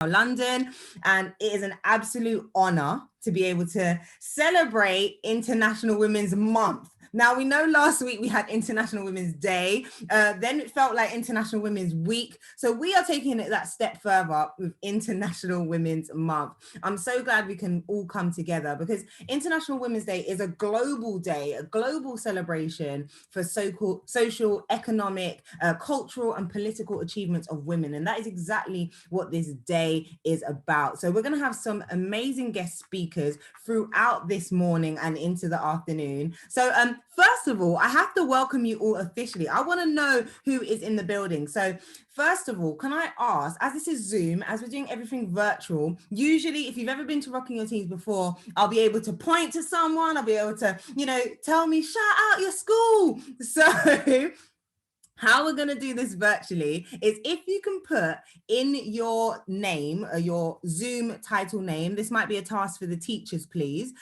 London, and it is an absolute honor to be able to celebrate International Women's Month. Now, we know last week we had International Women's Day, then it felt like International Women's Week. So we are taking it that step further with International Women's Month. I'm so glad we can all come together because International Women's Day is a global day, a global celebration for social, economic, cultural and political achievements of women. And that is exactly what this day is about. So we're going to have some amazing guest speakers throughout this morning and into the afternoon. So first of all, I have to welcome you all officially. I want to know who is in the building. So first of all, can I ask, as this is Zoom, as we're doing everything virtual, usually if you've ever been to Rocking Your Teens before, I'll be able to point to someone, I'll be able to, tell me, shout out your school. So how we're going to do this virtually is if you can put in your name, or your Zoom title name, this might be a task for the teachers, please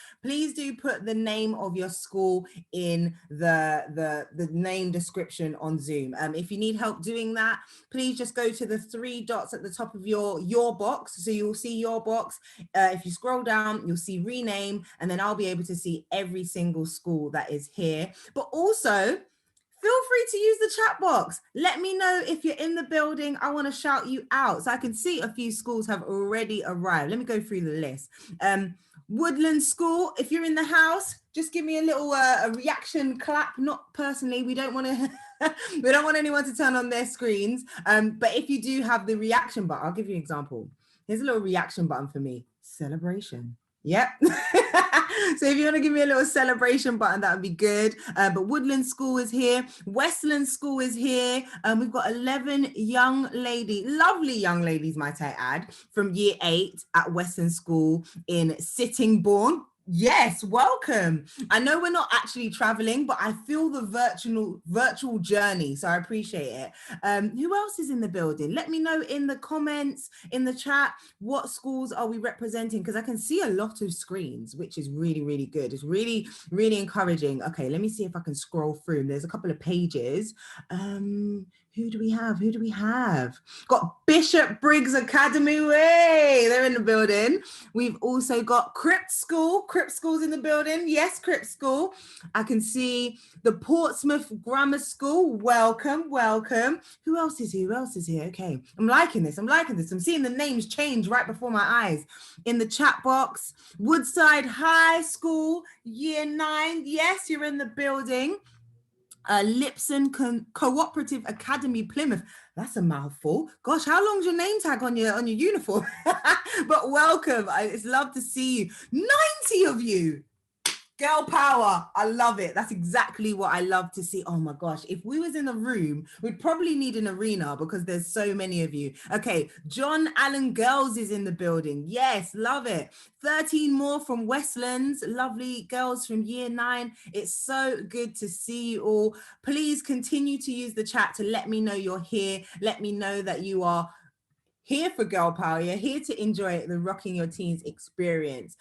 do put the name of your school in the name description on Zoom. If you need help doing that, please just go to the 3 dots at the top of your box. So you'll see your box. If you scroll down, you'll see rename, and then I'll be able to see every single school that is here. But also, feel free to use the chat box. Let me know if you're in the building. I want to shout you out. So I can see a few schools have already arrived. Let me go through the list. Woodland School, if you're in the house, just give me a little a reaction clap. Not personally, we don't want to we don't want anyone to turn on their screens. But if you do have the reaction button, I'll give you an example. Here's a little reaction button for me. Celebration. Yep. So if you want to give me a little celebration button, that would be good. But Woodland School is here. Westland School is here. We've got 11 young ladies, lovely young ladies, might I add, from year 8 at Westland School in Sittingbourne. Yes, welcome. I know we're not actually traveling, but I feel the virtual journey, so I appreciate it. Who else is in the building? Let me know in the comments, in the chat, what schools are we representing? Because I can see a lot of screens, which is really, really good. It's really, really encouraging. Okay, let me see if I can scroll through. There's a couple of pages. Who do we have? Who do we have? Got Bishop Briggs Academy Way. They're in the building. We've also got Crypt School. Crypt School's in the building. Yes, Crypt School. I can see the Portsmouth Grammar School. Welcome, welcome. Who else is here? Who else is here? Okay, I'm liking this. I'm liking this. I'm seeing the names change right before my eyes. In the chat box, Woodside High School, Year 9. Yes, you're in the building. Lipson Cooperative Academy, Plymouth. That's a mouthful. Gosh, how long's your name tag on your uniform? But welcome. It's love to see you. 90 of you. Girl power. I love it. That's exactly what I love to see. Oh my gosh. If we was in a room, we'd probably need an arena because there's so many of you. Okay. John Allen Girls is in the building. Yes. Love it. 13 more from Westlands. Lovely girls from year 9. It's so good to see you all. Please continue to use the chat to let me know you're here. Let me know that you are here for girl power. You're here to enjoy the Rocking Your Teens experience.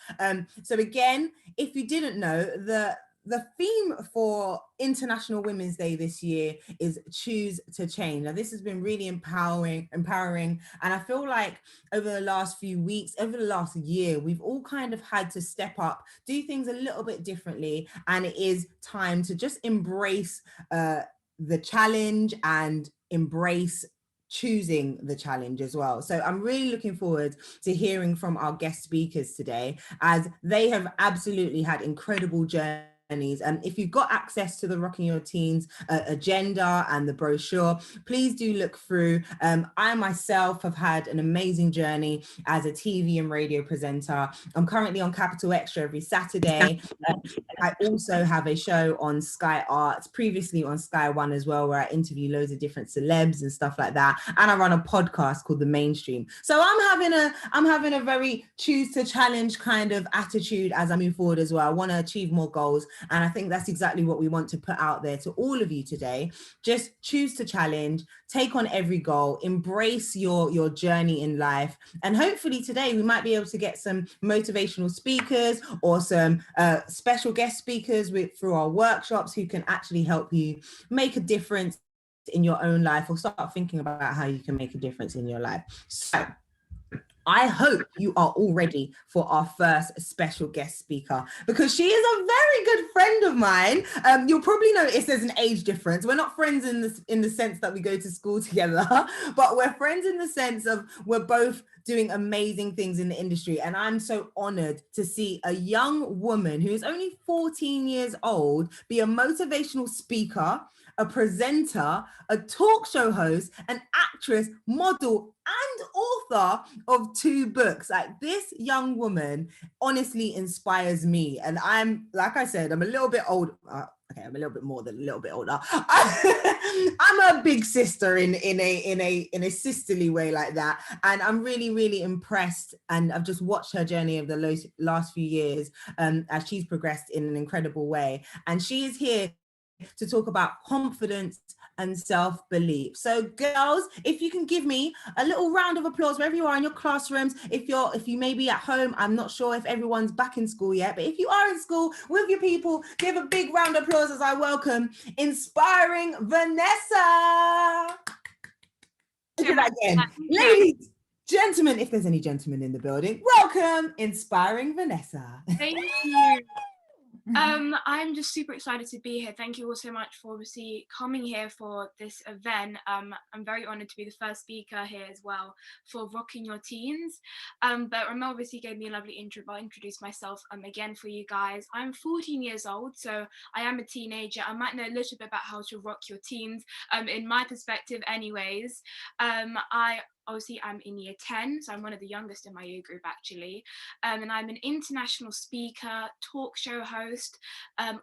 So again, if you didn't know, the theme for International Women's Day this year is Choose to Change. Now, this has been really empowering, and I feel like over the last few weeks, over the last year, we've all kind of had to step up, do things a little bit differently, and it is time to just embrace the challenge and embrace choosing the challenge as well. So I'm really looking forward to hearing from our guest speakers today, as they have absolutely had incredible journeys. And if you've got access to the Rocking Your Teens agenda and the brochure, please do look through. I myself have had an amazing journey as a TV and radio presenter. I'm currently on Capital Extra every Saturday. I also have a show on Sky Arts, previously on Sky One as well, where I interview loads of different celebs and stuff like that. And I run a podcast called The Mainstream. So I'm having a very choose to challenge kind of attitude as I move forward as well. I want to achieve more goals. And I think that's exactly what we want to put out there to all of you today. Just choose to challenge, take on every goal, embrace your journey in life. And hopefully today we might be able to get some motivational speakers or some special guest speakers through our workshops who can actually help you make a difference in your own life, or start thinking about how you can make a difference in your life. So I hope you are all ready for our first special guest speaker, because she is a very good friend of mine. You'll probably notice there's an age difference. We're not friends in the sense that we go to school together, but we're friends in the sense of we're both doing amazing things in the industry. And I'm so honored to see a young woman who is only 14 years old be a motivational speaker, a presenter, a talk show host, an actress, model, and author of 2 books. Like, this young woman honestly inspires me. And I'm, like I said, I'm a little bit old. Okay, I'm a little bit more than a little bit older. I'm a big sister in a sisterly way like that. And I'm really, really impressed. And I've just watched her journey of the last few years as she's progressed in an incredible way. And she is here to talk about confidence and self-belief. So girls, if you can give me a little round of applause wherever you are in your classrooms, if you may be at home, I'm not sure if everyone's back in school yet, but if you are in school with your people, give a big round of applause as I welcome Inspiring Vanessa. Do that again. Ladies, gentlemen, if there's any gentlemen in the building, welcome Inspiring Vanessa. Thank you. I'm just super excited to be here. Thank you all so much for obviously coming here for this event. I'm very honored to be the first speaker here as well for Rocking Your Teens. But Ramel obviously gave me a lovely intro. I'll introduce myself again for you guys. I'm 14 years old, so I am a teenager. I might know a little bit about how to rock your teens, in my perspective anyways. I'm in year 10, so I'm one of the youngest in my year group actually. And I'm an international speaker, talk show host,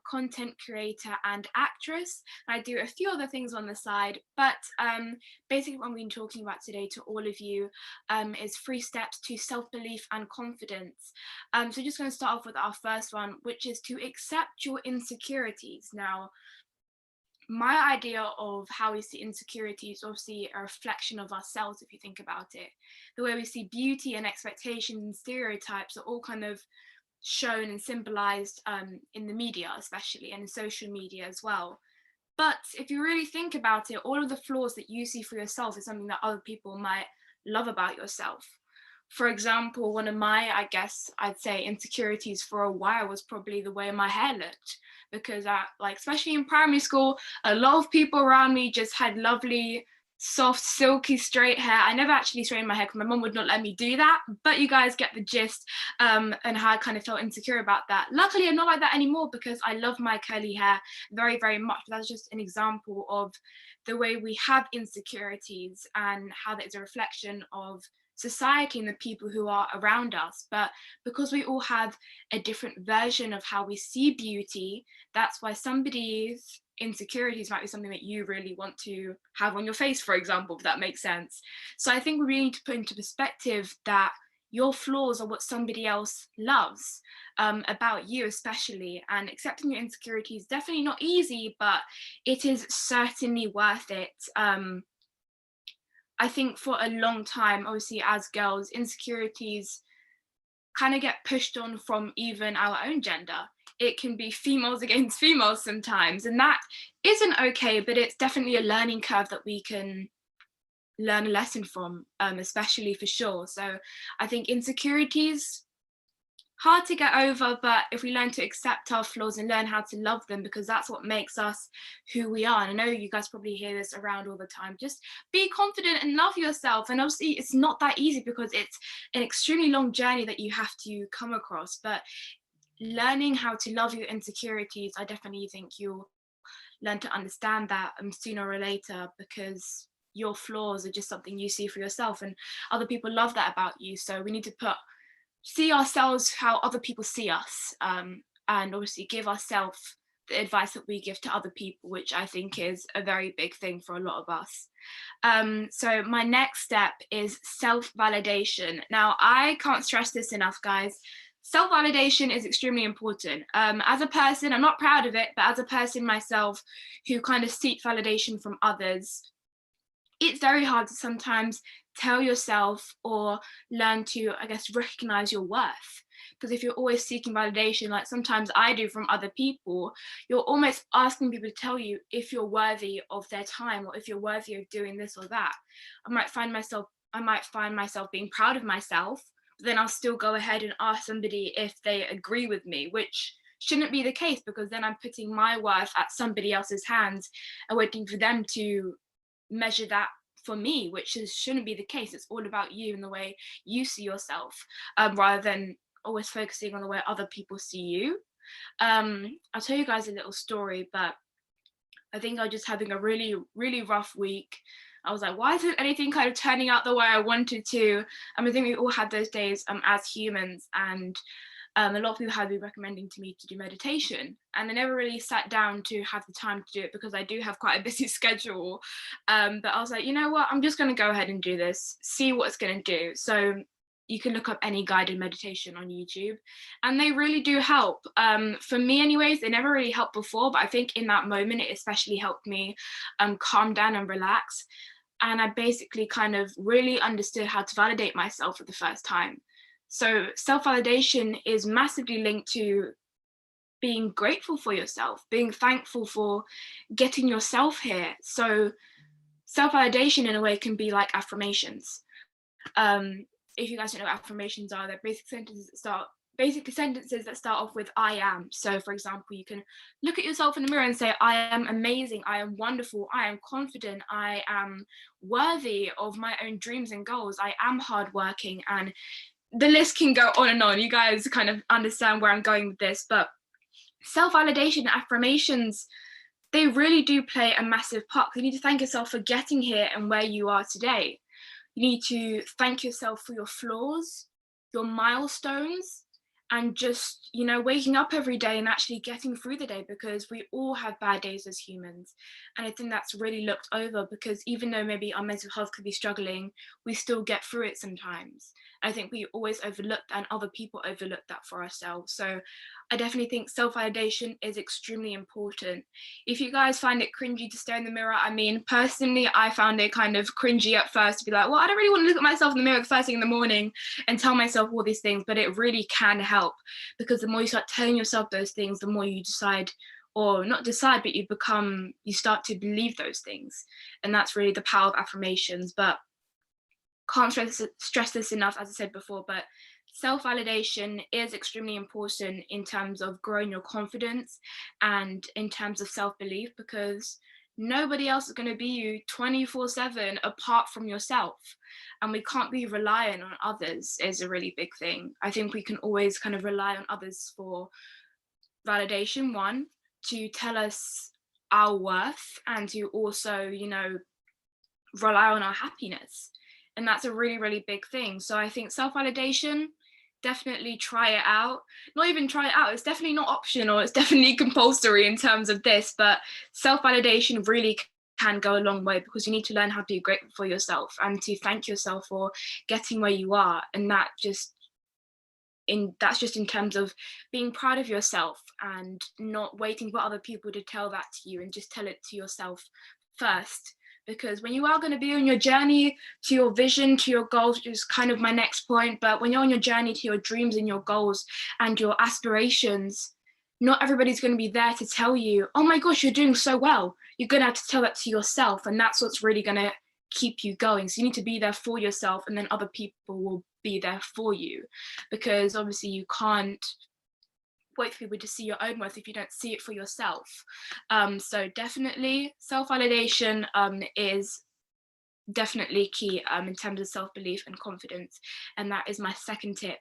content creator and actress. I do a few other things on the side, but basically what I'm going to be talking about today to all of you is 3 steps to self-belief and confidence. So just going to start off with our first one, which is to accept your insecurities. Now, my idea of how we see insecurity is obviously a reflection of ourselves, if you think about it. The way we see beauty and expectations and stereotypes are all kind of shown and symbolized in the media, especially, and in social media as well. But if you really think about it, all of the flaws that you see for yourself is something that other people might love about yourself. For example, one of my, I guess I'd say, insecurities for a while was probably the way my hair looked. Because especially in primary school, a lot of people around me just had lovely, soft, silky, straight hair. I never actually straightened my hair because my mum would not let me do that. But you guys get the gist, and how I kind of felt insecure about that. Luckily, I'm not like that anymore because I love my curly hair very, very much. That's just an example of the way we have insecurities and how that is a reflection of society and the people who are around us. But because we all have a different version of how we see beauty, that's why somebody's insecurities might be something that you really want to have on your face, for example, if that makes sense. So I think we really need to put into perspective that your flaws are what somebody else loves about you, especially. And accepting your insecurity is definitely not easy, but it is certainly worth it. I think for a long time, obviously, as girls, insecurities kind of get pushed on from even our own gender. It can be females against females sometimes, and that isn't okay, but it's definitely a learning curve that we can learn a lesson from, especially for sure. So I think insecurities, hard to get over, but if we learn to accept our flaws and learn how to love them, because that's what makes us who we are. And I know you guys probably hear this around all the time, just be confident and love yourself. And obviously it's not that easy because it's an extremely long journey that you have to come across, but learning how to love your insecurities, I definitely think you'll learn to understand that sooner or later, because your flaws are just something you see for yourself and other people love that about you. So we need to see ourselves how other people see us, and obviously give ourselves the advice that we give to other people, which I think is a very big thing for a lot of us. So my next step is self-validation. Now, I can't stress this enough, guys. Self-validation is extremely important. As a person, I'm not proud of it, but as a person myself who kind of seek validation from others, it's very hard to sometimes tell yourself or learn to, I guess, recognize your worth. Because if you're always seeking validation, like sometimes I do from other people, you're almost asking people to tell you if you're worthy of their time or if you're worthy of doing this or that. I might find myself being proud of myself, but then I'll still go ahead and ask somebody if they agree with me, which shouldn't be the case, because then I'm putting my worth at somebody else's hands and waiting for them to measure that for me, which shouldn't be the case. It's all about you and the way you see yourself, rather than always focusing on the way other people see you. I'll tell you guys a little story, but I think I was just having a really, really rough week. I was like, why isn't anything kind of turning out the way I wanted to? I think we all had those days as humans, and a lot of people have been recommending to me to do meditation, and I never really sat down to have the time to do it because I do have quite a busy schedule. But I was like, you know what, I'm just going to go ahead and do this, see what it's going to do. So you can look up any guided meditation on YouTube, and they really do help. For me anyways, they never really helped before, but I think in that moment it especially helped me calm down and relax. And I basically kind of really understood how to validate myself for the first time. So self-validation is massively linked to being grateful for yourself, being thankful for getting yourself here. So self-validation in a way can be like affirmations. If you guys don't know what affirmations are, they're basically sentences that start off with I am. So for example, you can look at yourself in the mirror and say, I am amazing, I am wonderful, I am confident, I am worthy of my own dreams and goals, I am hardworking, and the list can go on and on. You guys kind of understand where I'm going with this, but self-validation affirmations, they really do play a massive part. You need to thank yourself for getting here and where you are today. You need to thank yourself for your flaws, your milestones, and just, waking up every day and actually getting through the day, because we all have bad days as humans. And I think that's really looked over, because even though maybe our mental health could be struggling, we still get through it sometimes. I think we always overlook that, and other people overlook that for ourselves. So I definitely think self-validation is extremely important. If you guys find it cringy to stare in the mirror, personally, I found it kind of cringy at first to be like, well, I don't really want to look at myself in the mirror the first thing in the morning and tell myself all these things, but it really can help, because the more you start telling yourself those things, the more you decide, or not decide, but you start to believe those things. And that's really the power of affirmations. But can't stress this enough, as I said before, but self-validation is extremely important in terms of growing your confidence and in terms of self-belief, because nobody else is going to be you 24/7 apart from yourself. And we can't be reliant on others is a really big thing. I think we can always kind of rely on others for validation, one, to tell us our worth, and to also, rely on our happiness. And that's a really, really big thing. So I think self-validation, definitely try it out. Not even try it out, it's definitely not optional, it's definitely compulsory in terms of this, but self-validation really can go a long way, because you need to learn how to be grateful for yourself and to thank yourself for getting where you are. And that's just in terms of being proud of yourself and not waiting for other people to tell that to you, and just tell it to yourself first. Because when you are going to be on your journey to your vision, to your goals, which is kind of my next point, but when you're on your journey to your dreams and your goals and your aspirations, not everybody's going to be there to tell you, oh my gosh, you're doing so well. You're going to have to tell that to yourself. And that's what's really going to keep you going. So you need to be there for yourself, and then other people will be there for you, because obviously you can't wait for people to see your own worth if you don't see it for yourself. So definitely self-validation is definitely key in terms of self-belief and confidence. And that is my second tip.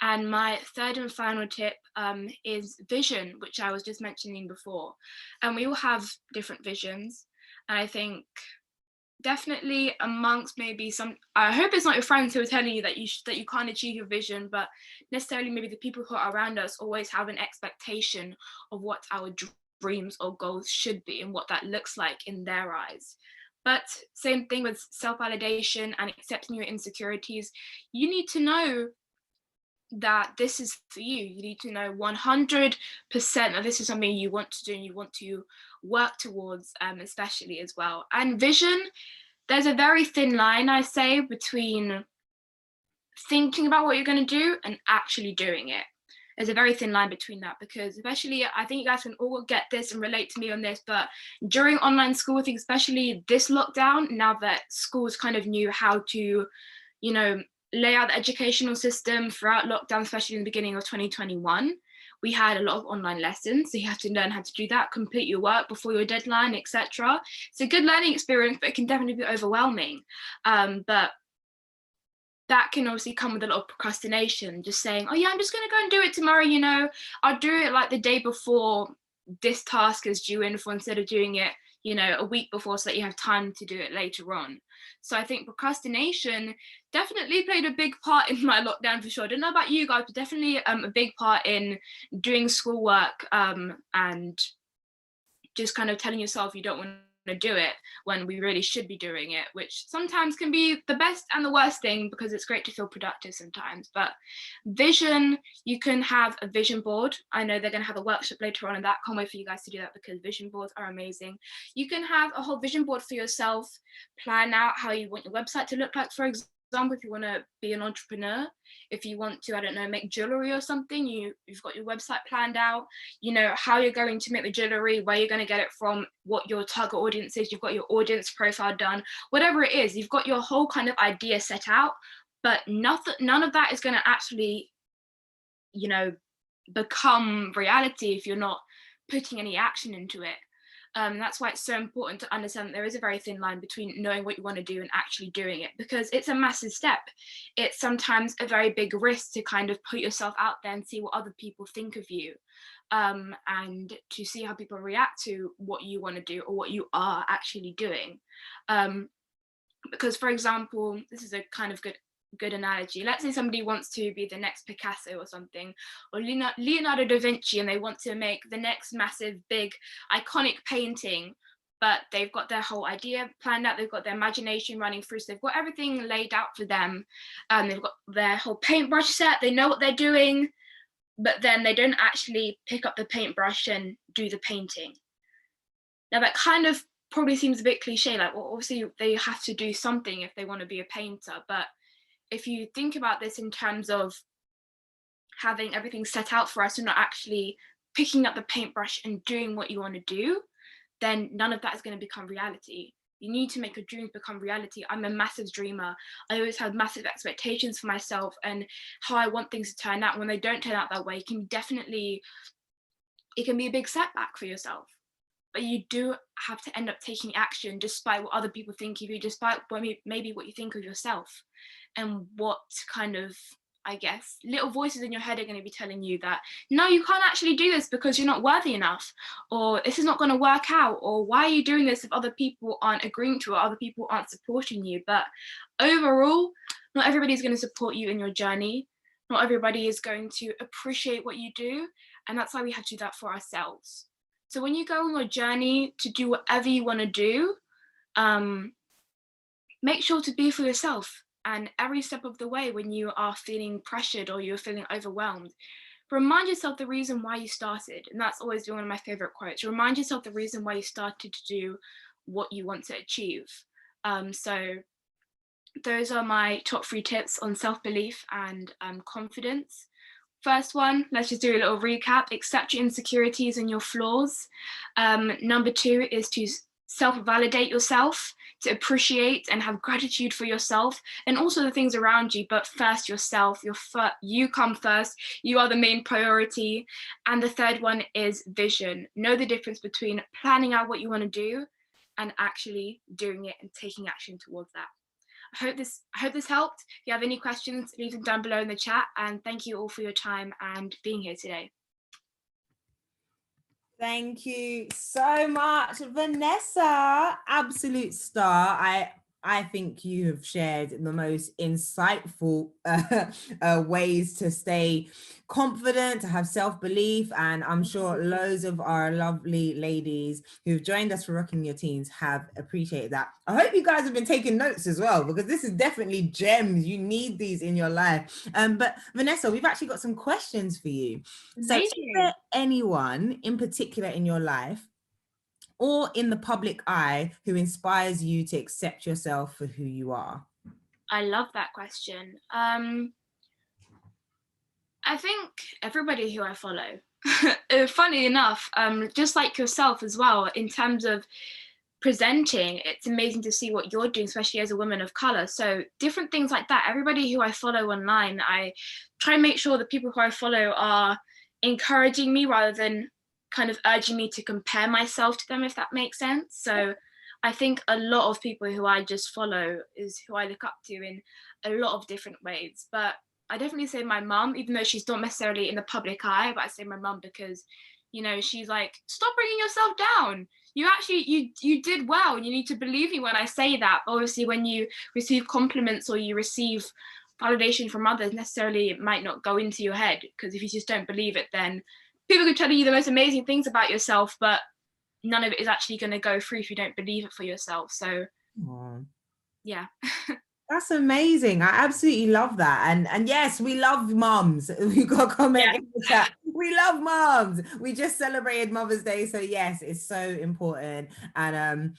And my third and final tip is vision, which I was just mentioning before. And we all have different visions. And I think definitely amongst maybe some, I hope it's not your friends who are telling you that you can't achieve your vision, but necessarily maybe the people who are around us always have an expectation of what our dreams or goals should be and what that looks like in their eyes. But same thing with self-validation and accepting your insecurities. You need to know that this is for you. You need to know 100% that this is something you want to do and you want to work towards, especially as well. And vision, there's a very thin line, I say, between thinking about what you're going to do and actually doing it. There's a very thin line between that, because especially, I think you guys can all get this and relate to me on this, but during online school, I think especially this lockdown, now that schools kind of knew how to, lay out the educational system throughout lockdown, especially in the beginning of 2021, we had a lot of online lessons. So you have to learn how to do that, complete your work before your deadline, etc. It's a good learning experience, but it can definitely be overwhelming. But that can obviously come with a lot of procrastination, just saying, oh yeah, I'm just going to go and do it tomorrow. I'll do it like the day before this task is due in, for instead of doing it a week before, so that you have time to do it later on. So I think procrastination definitely played a big part in my lockdown, for sure. I don't know about you guys, but definitely a big part in doing schoolwork and just kind of telling yourself you don't want to do it when we really should be doing it, which sometimes can be the best and the worst thing, because it's great to feel productive sometimes. But vision, you can have a vision board. I know they're going to have a workshop later on, and that can't wait for you guys to do that, because vision boards are amazing. You can have a whole vision board for yourself, plan out how you want your website to look like, for example, if you want to be an entrepreneur, if you want to, I don't know, make jewelry or something, you've got your website planned out, how you're going to make the jewelry, where you're going to get it from, what your target audience is, you've got your audience profile done, whatever it is, you've got your whole kind of idea set out. But none of that is going to actually, become reality if you're not putting any action into it. That's why it's so important to understand that there is a very thin line between knowing what you want to do and actually doing it, because it's a massive step. It's sometimes a very big risk to kind of put yourself out there and see what other people think of you, and to see how people react to what you want to do or what you are actually doing. Because, for example, this is a kind of good analogy. Let's say somebody wants to be the next Picasso or something, or Leonardo da Vinci, and they want to make the next massive, big, iconic painting, but they've got their whole idea planned out, they've got their imagination running through, so they've got everything laid out for them, they've got their whole paintbrush set, they know what they're doing, but then they don't actually pick up the paintbrush and do the painting. Now that kind of probably seems a bit cliche, like, well, obviously they have to do something if they want to be a painter, but if you think about this in terms of having everything set out for us and not actually picking up the paintbrush and doing what you want to do, then none of that is going to become reality. You need to make your dreams become reality. I'm a massive dreamer. I always have massive expectations for myself and how I want things to turn out. When they don't turn out that way, it can be a big setback for yourself. But you do have to end up taking action despite what other people think of you, despite maybe what you think of yourself, and what kind of, I guess, little voices in your head are going to be telling you that, no, you can't actually do this because you're not worthy enough, or this is not going to work out, or why are you doing this if other people aren't agreeing to it, or other people aren't supporting you. But overall, not everybody's going to support you in your journey. Not everybody is going to appreciate what you do. And that's why we have to do that for ourselves. So when you go on your journey to do whatever you want to do, make sure to be for yourself. And every step of the way, when you are feeling pressured or you're feeling overwhelmed, remind yourself the reason why you started. And that's always been one of my favorite quotes. Remind yourself the reason why you started to do what you want to achieve. So those are my top 3 tips on self-belief and confidence. First one, let's just do a little recap. Accept your insecurities and your flaws. Number 2 is to self-validate yourself, to appreciate and have gratitude for yourself and also the things around you, but first yourself. You come first. You are the main priority. And the third one is vision. Know the difference between planning out what you want to do and actually doing it and taking action towards that. I hope this helped. If you have any questions, leave them down below in the chat. And thank you all for your time and being here today. Thank you so much, Vanessa. Absolute star. I think you have shared the most insightful ways to stay confident, to have self-belief, and I'm sure loads of our lovely ladies who've joined us for Rocking Your Teens have appreciated that. I hope you guys have been taking notes as well, because this is definitely gems. You need these in your life. But Vanessa, we've actually got some questions for you. So is there anyone in particular in your life or in the public eye who inspires you to accept yourself for who you are? I love that question. I think everybody who I follow. Funny enough, just like yourself as well, in terms of presenting, it's amazing to see what you're doing, especially as a woman of color. So different things like that. Everybody who I follow online, I try and make sure the people who I follow are encouraging me rather than kind of urging me to compare myself to them, if that makes sense. So I think a lot of people who I just follow is who I look up to in a lot of different ways. But I definitely say my mum, even though she's not necessarily in the public eye, but I say my mum because, you know, she's like, stop bringing yourself down. You actually, you did well. You need to believe me when I say that. Obviously, when you receive compliments or you receive validation from others, necessarily it might not go into your head, because if you just don't believe it, then people can tell you the most amazing things about yourself, but none of it is actually going to go through if you don't believe it for yourself. So yeah. That's amazing. I absolutely love that. And yes, we love mums. We got a comment in the chat. We love mums. We just celebrated Mother's Day. So yes, it's so important. And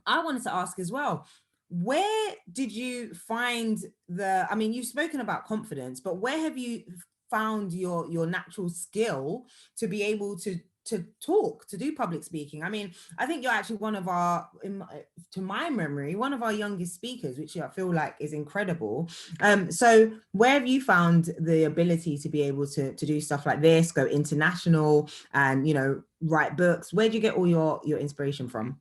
I wanted to ask as well, where did you find I mean, you've spoken about confidence, but where have you found your natural skill to be able to talk, to do public speaking? I mean, I think you're actually one of our, to my memory, one of our youngest speakers, which I feel like is incredible. So where have you found the ability to be able to do stuff like this, go international and, you know, write books? Where do you get all your inspiration from?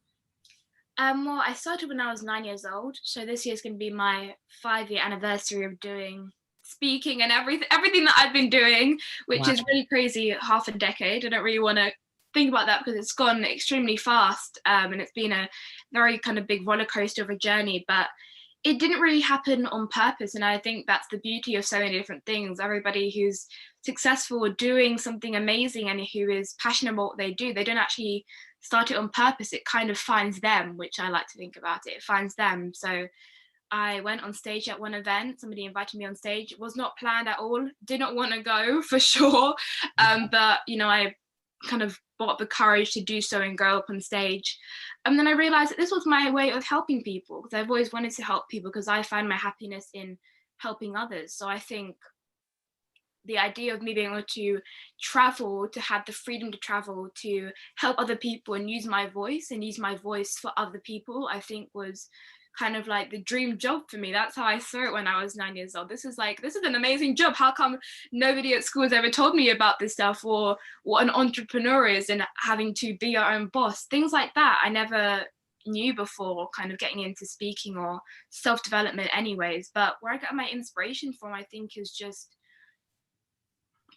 Well, I started when I was 9 years old. So this year is going to be my 5-year anniversary of doing speaking and everything that I've been doing, which is really crazy. Half a decade. I don't really want to think about that because it's gone extremely fast, and it's been a very kind of big roller coaster of a journey, but it didn't really happen on purpose. And I think that's the beauty of so many different things. Everybody who's successful or doing something amazing and who is passionate about what they do, they don't actually start it on purpose. It kind of finds them, which I like to think about it. It finds them. So I went on stage at one event. Somebody invited me on stage. It was not planned at all. Did not want to go for sure. But, you know, I kind of bought the courage to do so and go up on stage. And then I realized that this was my way of helping people, because I've always wanted to help people because I find my happiness in helping others. So I think the idea of me being able to travel, to have the freedom to travel, to help other people and use my voice for other people, I think was kind of like the dream job for me. That's how I saw it when I was 9 years old. This is an amazing job. How come nobody at school has ever told me about this stuff, or what an entrepreneur is and having to be your own boss? Things like that I never knew before, kind of getting into speaking or self-development anyways. But where I get my inspiration from, I think, is just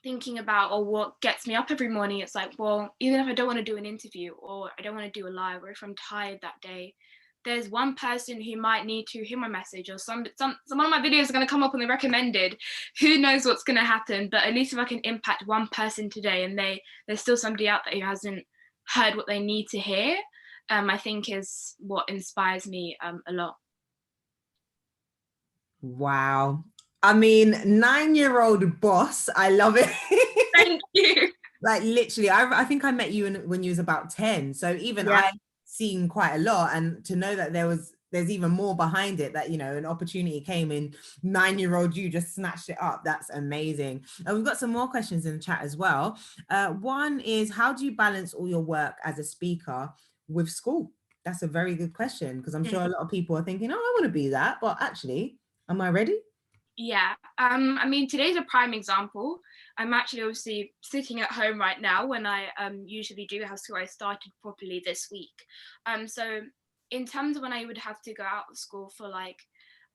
thinking about, or what gets me up every morning. It's like, well, even if I don't want to do an interview, or I don't want to do a live, or if I'm tired that day, there's one person who might need to hear my message, or some one of my videos are going to come up on the recommended. Who knows what's going to happen? But at least if I can impact one person today, and there's still somebody out there who hasn't heard what they need to hear, I think is what inspires me a lot. Wow. I mean, 9-year-old boss. I love it. Thank you. Like literally, I think I met you when you was about 10. So even I've seen quite a lot, and to know that there's even more behind it, that, you know, an opportunity came in, 9-year-old you just snatched it up. That's amazing. And we've got some more questions in the chat as well. One is, how do you balance all your work as a speaker with school? That's a very good question, because I'm sure a lot of people are thinking, oh, I want to be that, but actually, am I ready? Yeah, I mean, today's a prime example. I'm actually obviously sitting at home right now when I usually do have school. I started properly this week. So in terms of when I would have to go out of school for like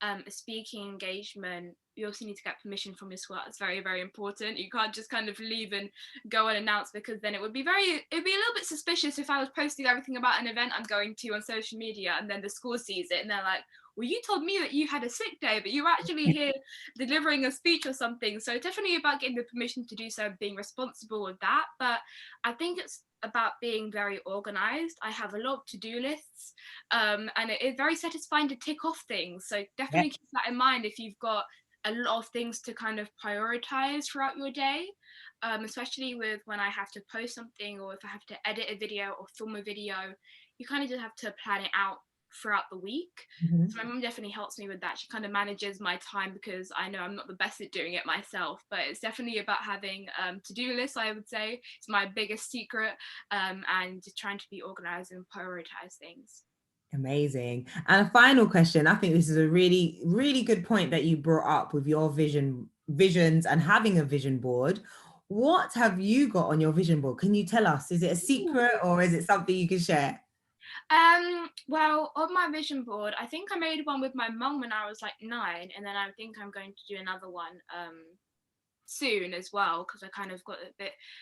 a speaking engagement, you also need to get permission from your school. That's very, very important. You can't just kind of leave and go unannounced, because then it'd be a little bit suspicious if I was posting everything about an event I'm going to on social media, and then the school sees it and they're like, well, you told me that you had a sick day, but you're actually here delivering a speech or something. So definitely about getting the permission to do so, being responsible with that. But I think it's about being very organized. I have a lot of to-do lists, and it is very satisfying to tick off things. So definitely keep that in mind if you've got a lot of things to kind of prioritize throughout your day, especially with when I have to post something, or if I have to edit a video or film a video, you kind of just have to plan it out throughout the week. So my mum definitely helps me with that. She kind of manages my time, because I know I'm not the best at doing it myself, but it's definitely about having to-do lists. I would say it's my biggest secret, and just trying to be organized and prioritize things. Amazing. And a final question. I think this is a really, really good point that you brought up with your visions and having a vision board. What have you got on your vision board? Can you tell us? Is it a secret, or is it something you can share? Well, on my vision board, I think I made one with my mum when I was like 9, and then I think I'm going to do another one soon as well, because I kind of got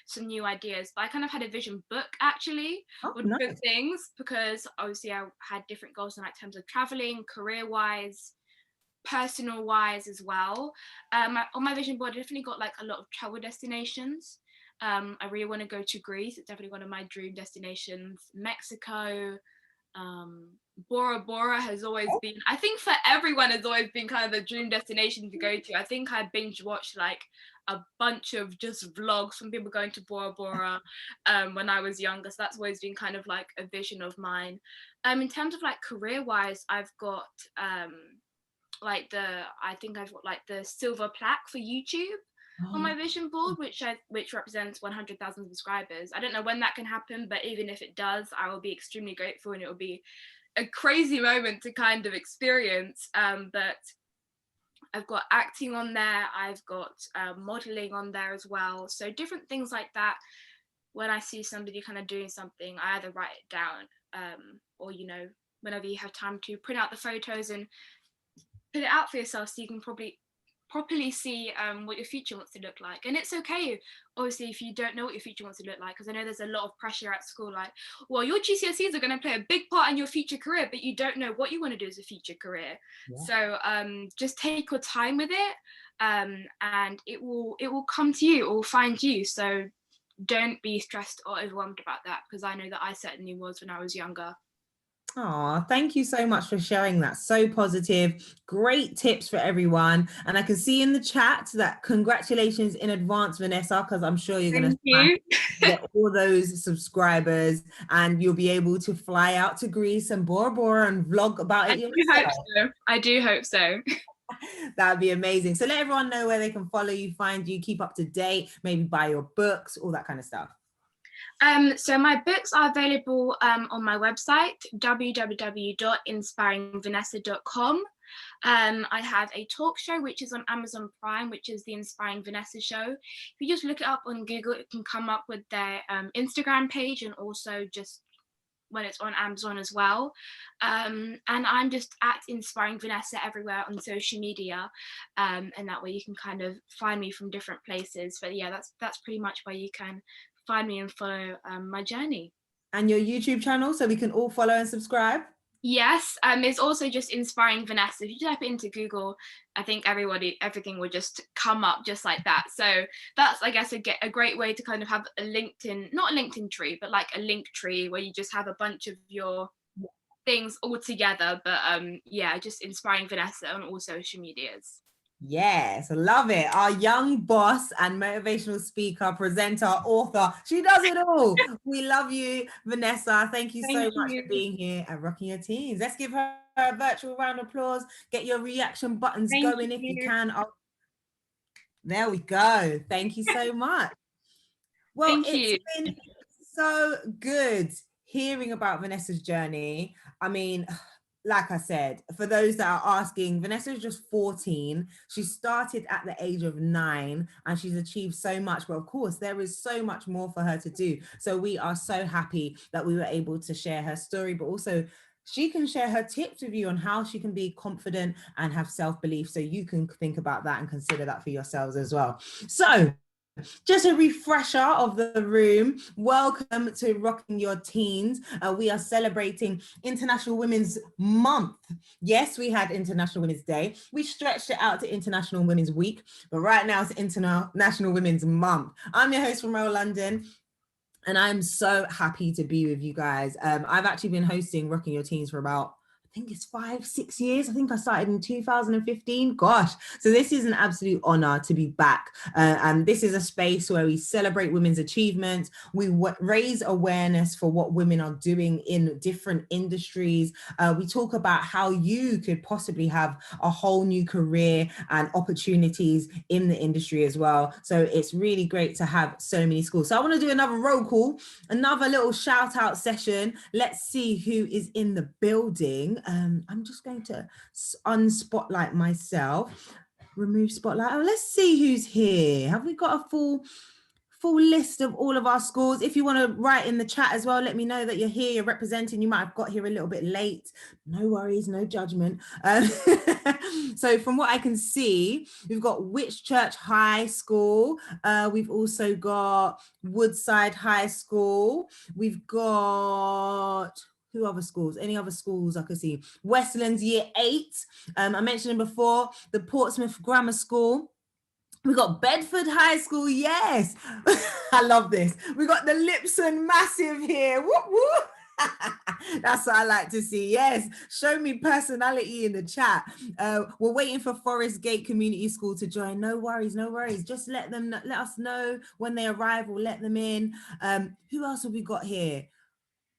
some new ideas. But I kind of had a vision book actually with different things, because obviously I had different goals in like terms of traveling, career wise, personal wise as well. On my vision board, I definitely got like a lot of travel destinations. I really want to go to Greece. It's definitely one of my dream destinations. Mexico, Bora Bora has always been, I think for everyone, has always been kind of the dream destination to go to. I think I binge watched like a bunch of just vlogs from people going to Bora Bora when I was younger. So that's always been kind of like a vision of mine. In terms of like career wise, I've got I've got like the silver plaque for YouTube on my vision board, which represents 100,000 subscribers. I don't know when that can happen, but even if it does, I will be extremely grateful, and it will be a crazy moment to kind of experience. But I've got acting on there, I've got modeling on there as well. So different things like that. When I see somebody kind of doing something, I either write it down, or, you know, whenever you have time to print out the photos and put it out for yourself, so you can properly see what your future wants to look like. And it's okay, obviously, if you don't know what your future wants to look like, because I know there's a lot of pressure at school, like, well, your GCSEs are going to play a big part in your future career, but you don't know what you want to do as a future career. So just take your time with it, and it will come to you, it will find you. So don't be stressed or overwhelmed about that, because I know that I certainly was when I was younger. Oh, thank you so much for sharing that. So positive, great tips for everyone. And I can see in the chat that congratulations in advance, Vanessa, because I'm sure you're going to get all those subscribers, and you'll be able to fly out to Greece and Bora Bora and vlog about it yourself. I do hope so. That'd be amazing. So let everyone know where they can follow you, find you, keep up to date, maybe buy your books, all that kind of stuff. So my books are available on my website, www.inspiringvanessa.com. I have a talk show which is on Amazon Prime, which is the Inspiring Vanessa Show. If you just look it up on Google, it can come up with their Instagram page, and also just when it's on Amazon as well. And I'm just at Inspiring Vanessa everywhere on social media, and that way you can kind of find me from different places. But yeah, that's pretty much where you can find me and follow my journey. And your YouTube channel, so we can all follow and subscribe? Yes, it's also just Inspiring Vanessa. If you type it into Google, I think everything will just come up just like that. So that's, I guess, a great way to kind of have a LinkedIn, not a LinkedIn tree, but like a link tree where you just have a bunch of your things all together. But yeah, just Inspiring Vanessa on all social medias. Yes, I love it. Our young boss and motivational speaker, presenter, author. She does it all. We love you, Vanessa. Thank you so much for being here and rocking your teens. Let's give her a virtual round of applause. Get your reaction buttons going if you can. There we go. Thank you so much. Well, it's been so good hearing about Vanessa's journey. I mean, like I said, for those that are asking, Vanessa is just 14. She started at the age of 9 and she's achieved so much. But of course, there is so much more for her to do. So we are so happy that we were able to share her story, but also she can share her tips with you on how she can be confident and have self-belief. So you can think about that and consider that for yourselves as well. So just a refresher of the room. Welcome to Rocking Your Teens. We are celebrating International Women's Month. Yes, we had International Women's Day. We stretched it out to International Women's Week, but right now it's International Women's Month. I'm your host from Royal London, and I'm so happy to be with you guys. I've actually been hosting Rocking Your Teens for about, I think it's 5-6 years. I think I started in 2015. Gosh, so this is an absolute honor to be back. And this is a space where we celebrate women's achievements. We raise awareness for what women are doing in different industries. We talk about how you could possibly have a whole new career and opportunities in the industry as well. So it's really great to have so many schools. So I want to do another roll call, another little shout out session. Let's see who is in the building. I'm just going to unspotlight myself, remove spotlight. Oh, let's see who's here. Have we got a full list of all of our schools? If you want to write in the chat as well, let me know that you're here, you're representing. You might have got here a little bit late. No worries, no judgment. So from what I can see, we've got Whitchurch High School. We've also got Woodside High School. We've got... who other schools? Any other schools I could see? Westlands Year 8. I mentioned them before. The Portsmouth Grammar School. We got Bedford High School. Yes. I love this. We got the Lipson Massive here. Whoop, whoop. That's what I like to see. Yes, show me personality in the chat. We're waiting for Forest Gate Community School to join. No worries, no worries. Just let us know when they arrive. We'll let them in. Who else have we got here?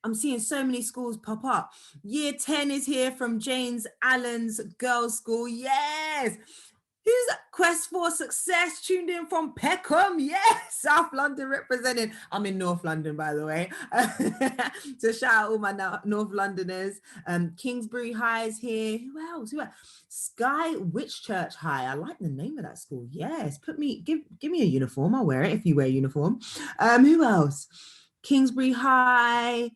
I'm seeing so many schools pop up. Year 10 is here from James Allen's Girls' School. Yes. Who's at Quest for Success? Tuned in from Peckham. Yes, South London represented. I'm in North London, by the way. So shout out all my North Londoners. Kingsbury High is here. Who else? Sky Whitchurch High. I like the name of that school. Yes, give me a uniform. I'll wear it if you wear a uniform. Who else? Kingsbury High.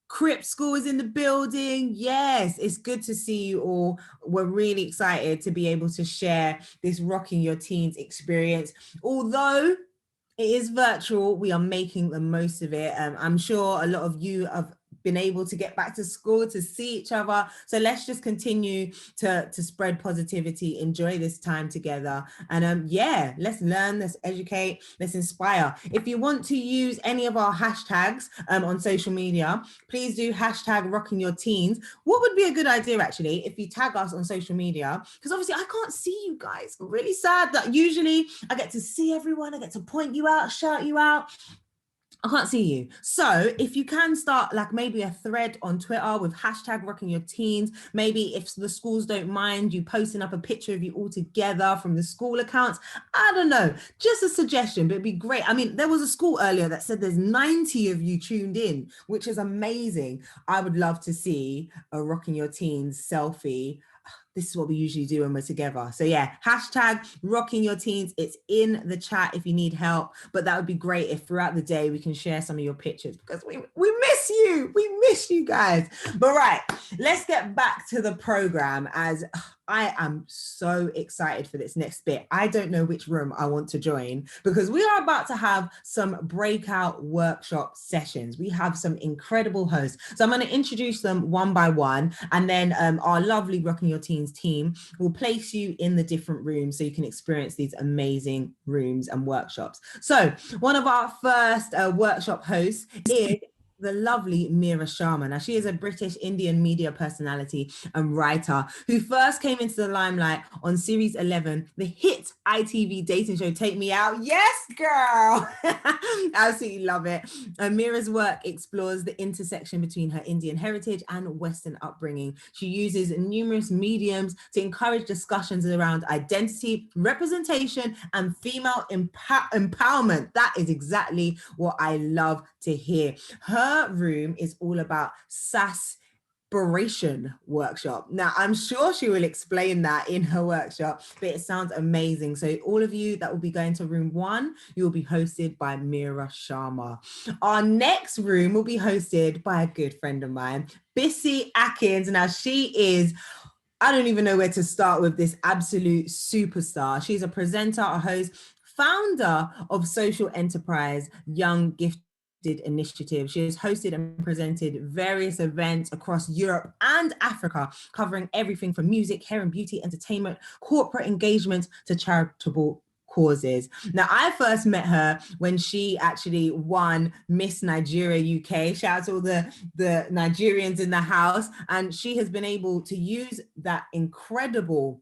Crip School is in the building. Yes, it's good to see you all. We're really excited to be able to share this Rocking Your Teens experience. Although it is virtual, we are making the most of it. I'm sure a lot of you have been able to get back to school to see each other. So let's just continue to spread positivity, enjoy this time together. And yeah, let's learn, let's educate, let's inspire. If you want to use any of our hashtags on social media, please do hashtag Rocking Your Teens. What would be a good idea actually if you tag us on social media? Because obviously I can't see you guys. I'm really sad that usually I get to see everyone, I get to point you out, shout you out. I can't see you. So if you can start like maybe a thread on Twitter with hashtag rocking your teens, maybe if the schools don't mind you posting up a picture of you all together from the school accounts, I don't know, just a suggestion, but it'd be great. I mean, there was a school earlier that said there's 90 of you tuned in, which is amazing. I would love to see a rocking your teens selfie. This is what we usually do when we're together. So yeah, hashtag rocking your teens. It's in the chat if you need help, but that would be great if throughout the day we can share some of your pictures because we miss you. We miss you guys. But right, let's get back to the program as I am so excited for this next bit. I don't know which room I want to join because we are about to have some breakout workshop sessions. We have some incredible hosts. So I'm going to introduce them one by one, and then our lovely Rocking Your Teens team will place you in the different rooms so you can experience these amazing rooms and workshops. So one of our first workshop hosts is the lovely Meera Sharma. Now, she is a British Indian media personality and writer who first came into the limelight on Series 11, the hit ITV dating show Take Me Out. Yes, girl! Absolutely love it. Meera's work explores the intersection between her Indian heritage and Western upbringing. She uses numerous mediums to encourage discussions around identity, representation, and female empowerment. That is exactly what I love to hear. Her room is all about saspiration workshop. Now, I'm sure she will explain that in her workshop, but it sounds amazing. So all of you that will be going to room 1, you will be hosted by Meera Sharma. Our next room will be hosted by a good friend of mine, Bissy Atkins. Now, she is, I don't even know where to start with this absolute superstar. She's a presenter, a host, founder of social enterprise Young Gifted Initiative. She has hosted and presented various events across Europe and Africa, covering everything from music, hair and beauty, entertainment, corporate engagement to charitable causes. Now, I first met her when she actually won Miss Nigeria UK. Shout out to all the Nigerians in the house. And she has been able to use that incredible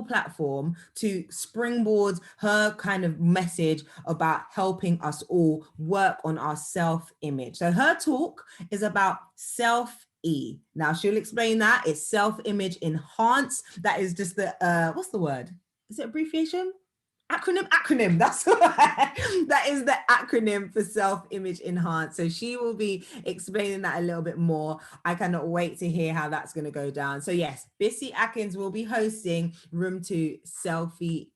platform to springboard her kind of message about helping us all work on our self-image. So her talk is about self-E. Now she'll explain that. It's self-image enhance. That is just the, what's the word? Is it abbreviation? Acronym, that's right. That is the acronym for self-image enhance. So she will be explaining that a little bit more. I cannot wait to hear how that's going to go down. So yes, Bissy Atkins will be hosting room 2 self-image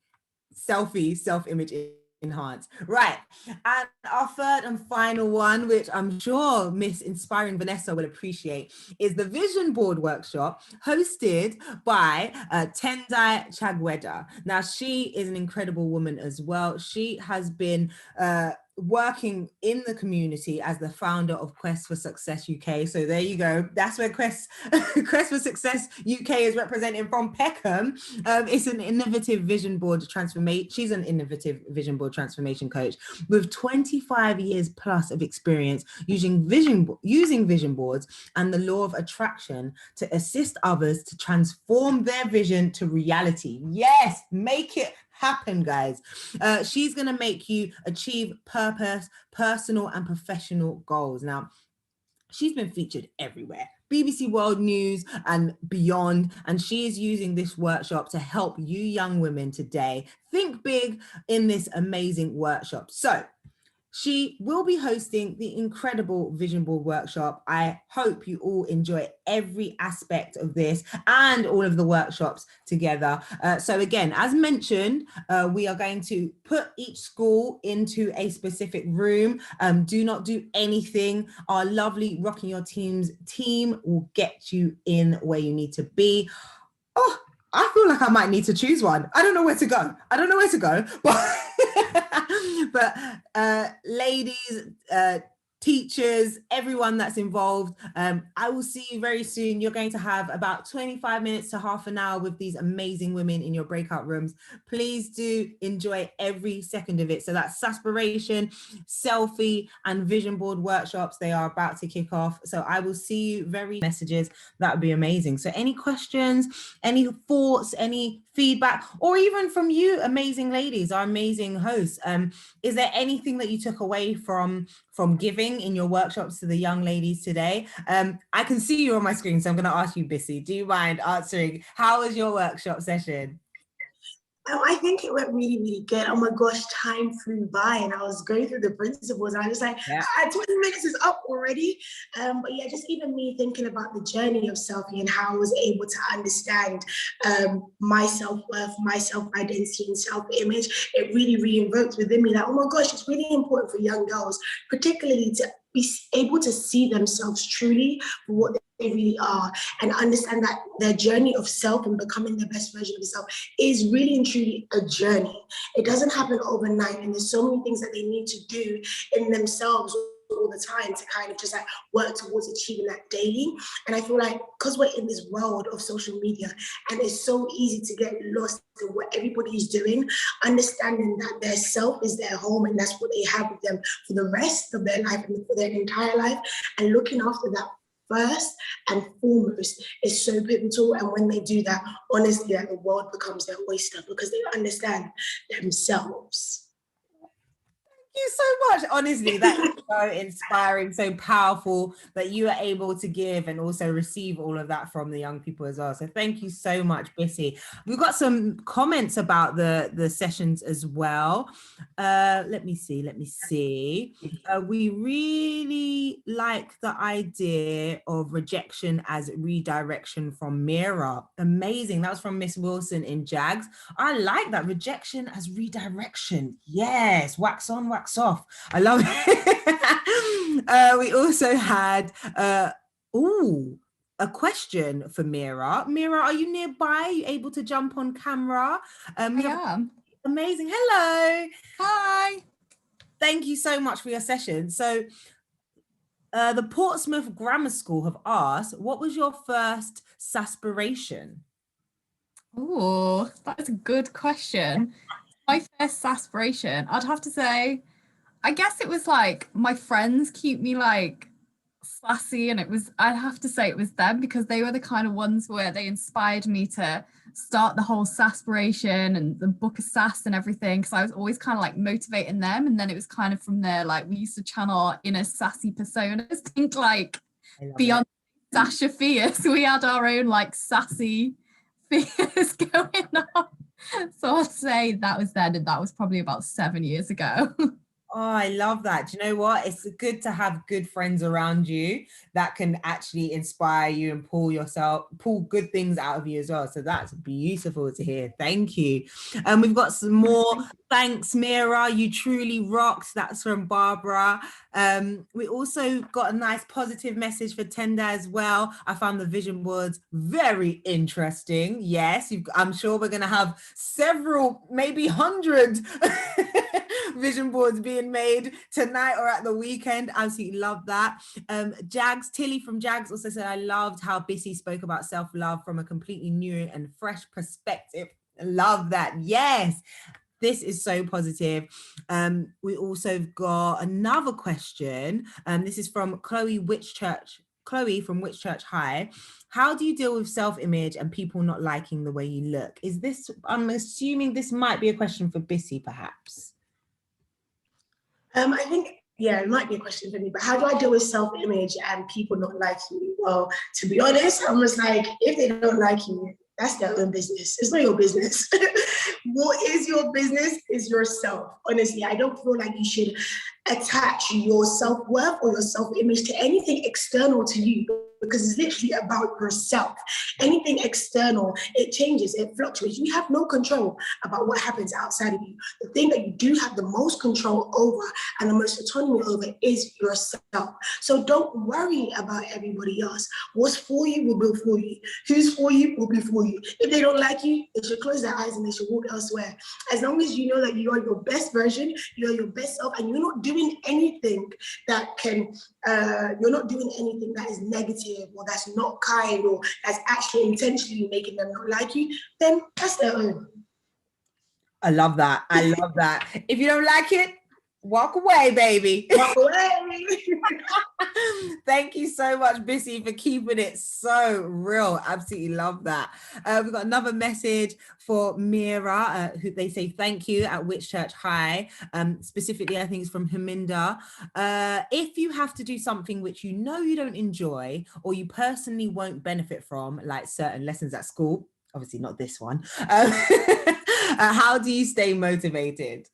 enhance. Right. And our third and final one, which I'm sure Miss Inspiring Vanessa will appreciate, is the Vision Board Workshop hosted by Tendai Chagweda. Now, she is an incredible woman as well. She has been working in the community as the founder of Quest for Success UK. So there you go. That's where Quest for Success UK is representing from Peckham. It's an innovative vision board transformation. She's an innovative vision board transformation coach with 25 years plus of experience using vision boards and the law of attraction to assist others to transform their vision to reality. Yes, make it happen, guys. She's going to make you achieve purpose, personal and professional goals. Now, she's been featured everywhere, BBC World News and beyond, and she is using this workshop to help you young women today think big in this amazing workshop. So she will be hosting the incredible Vision Board Workshop. I hope you all enjoy every aspect of this and all of the workshops together. So again, as mentioned, we are going to put each school into a specific room. Do not do anything. Our lovely Rocking Your Teens team will get you in where you need to be. Oh, I feel like I might need to choose one. I don't know where to go, but ladies, teachers, everyone that's involved. I will see you very soon. You're going to have about 25 minutes to half an hour with these amazing women in your breakout rooms. Please do enjoy every second of it. So that's Saspiration, Selfie, and Vision Board workshops. They are about to kick off. So I will see you very messages. That would be amazing. So any questions, any thoughts, any feedback, or even from you, amazing ladies, our amazing hosts, is there anything that you took away from giving in your workshops to the young ladies today? I can see you on my screen, so I'm going to ask you, Bissy, do you mind answering? How was your workshop session? I think it went really, really good. Oh my gosh, time flew by, and I was going through the principles, and I was like, 20 minutes is up already. But yeah, just even me thinking about the journey of selfie and how I was able to understand my self-worth, my self-identity and self-image, it really reinvoked within me that, oh my gosh, it's really important for young girls, particularly to be able to see themselves truly for what they really are, and understand that their journey of self and becoming the best version of yourself is really and truly a journey. It doesn't happen overnight, and there's so many things that they need to do in themselves all the time to kind of just like work towards achieving that daily. And I feel like because we're in this world of social media and it's so easy to get lost in what everybody's doing, understanding that their self is their home and that's what they have with them for the rest of their life and for their entire life, and looking after that first and foremost is so pivotal. And when they do that, honestly, like, the world becomes their oyster because they understand themselves. Thank you so much. Honestly, that is so inspiring, so powerful that you are able to give and also receive all of that from the young people as well. So thank you so much, Bissy. We've got some comments about the sessions as well. Let me see. We really like the idea of rejection as redirection from Mira. Amazing. That was from Miss Wilson in JAGS. I like that, rejection as redirection. Yes, wax on, wax off. I love it. We also had a question for Mira. Mira, are you nearby? Are you able to jump on camera? I am. Amazing. Hello. Hi. Thank you so much for your session. So the Portsmouth Grammar School have asked, what was your first saspiration? Oh, that's a good question. My first aspiration, I'd have to say, I guess it was like my friends keep me like sassy, and I'd have to say it was them, because they were the kind of ones where they inspired me to start the whole saspiration and the book of sass and everything, because I was always kind of like motivating them, and then it was kind of from there, like we used to channel our inner sassy personas, think like beyond Sasha Fierce, we had our own like sassy Fierce going on. So I'd say that was then, and that was probably about 7 years ago. Oh, I love that. Do you know what? It's good to have good friends around you that can actually inspire you and pull good things out of you as well. So that's beautiful to hear. Thank you. And we've got some more. Thanks, Mira. You truly rocked. That's from Barbara. We also got a nice positive message for Tenda as well. I found the vision boards very interesting. Yes, I'm sure we're going to have several, maybe 100 vision boards being made tonight or at the weekend. Absolutely love that. Tilly from Jags also said, I loved how Bissy spoke about self-love from a completely new and fresh perspective. Love that. Yes. This is so positive. We also got another question. This is from Chloe from Whitchurch High. How do you deal with self-image and people not liking the way you look? I'm assuming this might be a question for Bissy, perhaps. I think, yeah, it might be a question for me, but how do I deal with self-image and people not liking me? Well, to be honest, I'm just like, if they don't like you, that's their own business. It's not your business. What is your business is yourself. Honestly, I don't feel like you should attach your self-worth or your self-image to anything external to you, because it's literally about yourself. Anything external, it changes, it fluctuates. You have no control about what happens outside of you. The thing that you do have the most control over and the most autonomy over is yourself. So don't worry about everybody else. What's for you will be for you. Who's for you will be for you. If they don't like you, they should close their eyes and they should walk elsewhere. As long as you know that you are your best version, you are your best self, and you're not doing doing anything that can, you're not doing anything that is negative or that's not kind or that's actually intentionally making them not like you, then that's their own. I love that. I love that. If you don't like it, walk away, baby. Walk away. Thank you so much, Bissy, for keeping it so real. Absolutely love that. We've got another message for Mira, who they say thank you at Whitchurch High. Specifically, I think it's from Haminda. If you have to do something which you know you don't enjoy or you personally won't benefit from, like certain lessons at school, obviously not this one, how do you stay motivated?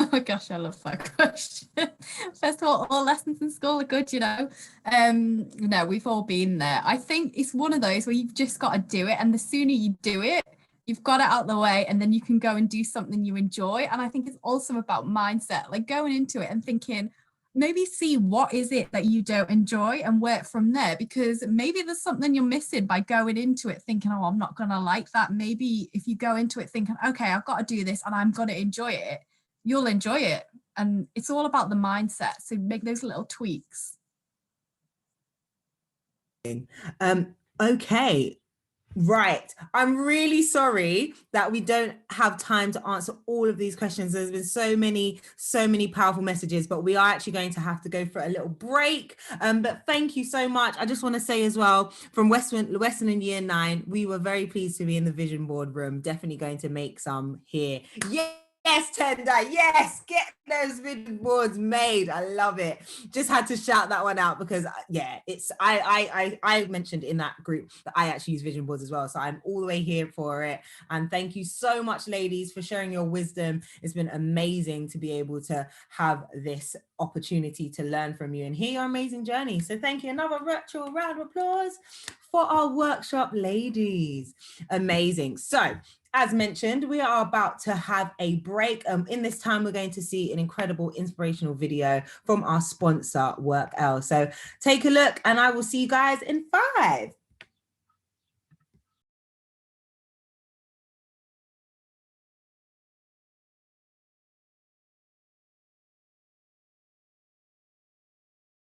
Oh my gosh, I love that question. First of all lessons in school are good, you know. No, we've all been there. I think it's one of those where you've just got to do it, and the sooner you do it, you've got it out of the way, and then you can go and do something you enjoy. And I think it's also about mindset, like going into it and thinking, maybe see what is it that you don't enjoy and work from there, because maybe there's something you're missing by going into it thinking, oh, I'm not gonna like that. Maybe if you go into it thinking, okay, I've got to do this and I'm gonna enjoy it, you'll enjoy it. And it's all about the mindset, so make those little tweaks. Okay, right, I'm really sorry that we don't have time to answer all of these questions. There's been so many powerful messages, but we are actually going to have to go for a little break. But thank you so much. I just want to say as well, from Western Year 9, we were very pleased to be in the vision board room. Definitely going to make some here. Yes, Tenda, yes, get those vision boards made. I love it. Just had to shout that one out because yeah, it's I mentioned in that group that I actually use vision boards as well, so I'm all the way here for it. And thank you so much, ladies, for sharing your wisdom. It's been amazing to be able to have this opportunity to learn from you and hear your amazing journey. So thank you. Another virtual round of applause for our workshop ladies. Amazing. So as mentioned, we are about to have a break. In this time, we're going to see an incredible inspirational video from our sponsor, WorkL. So take a look and I will see you guys in 5.